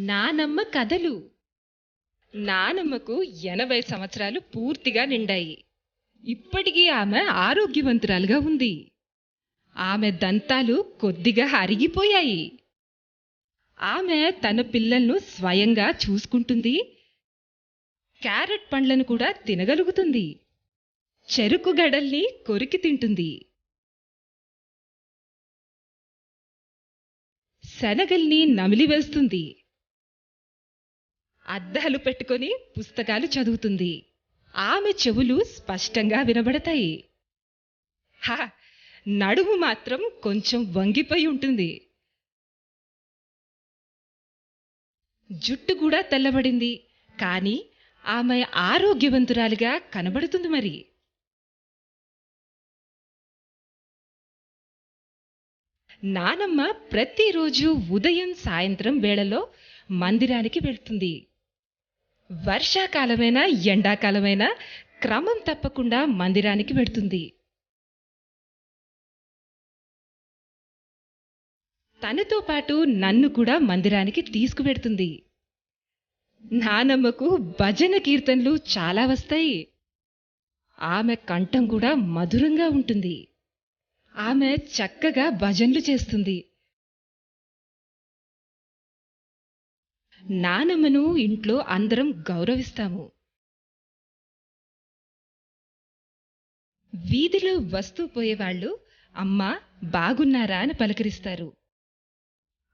నానమ్మ కథలు. నానమ్మకు 80 సంవత్సరాలు పూర్తిగా నిండాయి. ఇప్పటికీ ఆమె ఆరోగ్యవంతురాలుగా ఉంది. ఆమె దంతాలు కొద్దిగా అరిగిపోయాయి. ఆమె తన పిల్లలను స్వయంగా చూసుకుంటుంది. క్యారెట్ పండ్లను కూడా తినగలుగుతుంది. చెరుకు గడల్ని కొరికి తింటుంది. శనగల్ని నమిలివేస్తుంది. అద్దాలు పెట్టుకొని పుస్తకాలు చదువుతుంది. ఆమె చెవులు స్పష్టంగా వినబడతాయి. నడుము మాత్రం కొంచెం వంగిపోయి ఉంటుంది. జుట్టు కూడా తెల్లబడింది. కానీ ఆమె ఆరోగ్యవంతురాలిగా కనబడుతుంది. మరి నానమ్మ ప్రతిరోజు ఉదయం సాయంత్రం వేళలో మందిరానికి వెళ్తుంది. వర్షాకాలమైనా ఎండాకాలమైనా క్రమం తప్పకుండా మందిరానికి వెళ్తుంది. తనతో పాటు నన్ను కూడా మందిరానికి తీసుకువెడుతుంది. నానమ్మకు భజన కీర్తనలు చాలా వస్తాయి. ఆమె కంఠం కూడా మధురంగా ఉంటుంది. ఆమె చక్కగా భజనలు చేస్తుంది. నానమ్మను ఇంట్లో అందరం గౌరవిస్తాము. వీధిలో వస్తూ పోయేవాళ్ళు అమ్మా బాగున్నారా అని పలకరిస్తారు.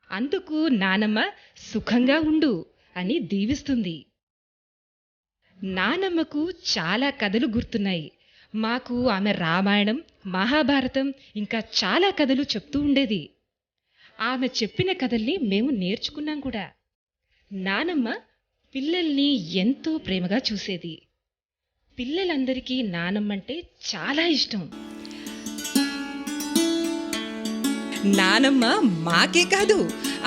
అందుకు నానమ్మ సుఖంగా ఉండు అని దీవిస్తుంది. నానమ్మకు చాలా కథలు గుర్తున్నాయి. మాకు ఆమె రామాయణం, మహాభారతం ఇంకా చాలా కథలు చెప్తూ ఉండేది. ఆమె చెప్పిన కథల్ని మేము నేర్చుకున్నాం కూడా. నానమ్మ పిల్లల్ని ఎంతో ప్రేమగా చూసేది. పిల్లలందరికీ నానమ్మంటే చాలా ఇష్టం. నానమ్మ మాకే కాదు,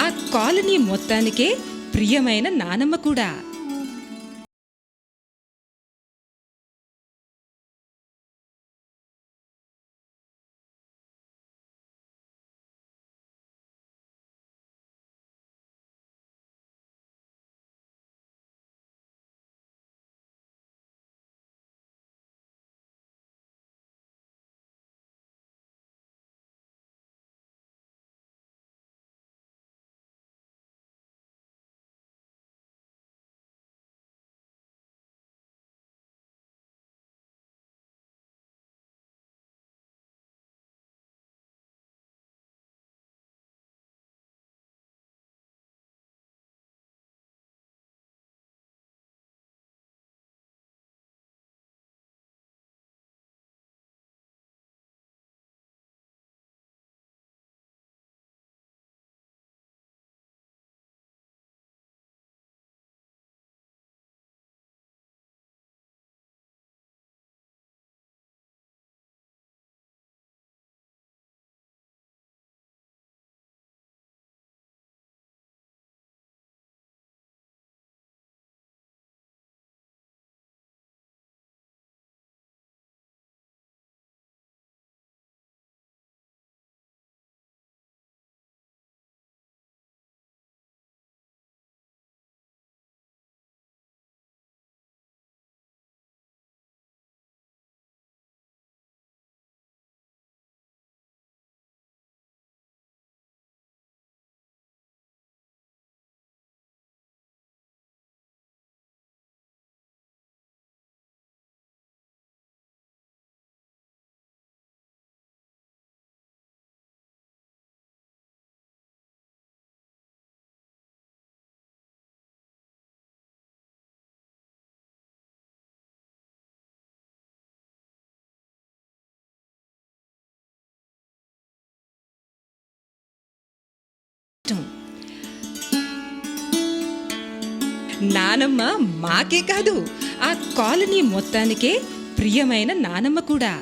ఆ కాలనీ మొత్తానికే ప్రియమైన నానమ్మ కూడా. నానమ్మ మాకే కాదు, ఆ కాలనీ మొత్తానికే ప్రియమైన నానమ్మ కూడా.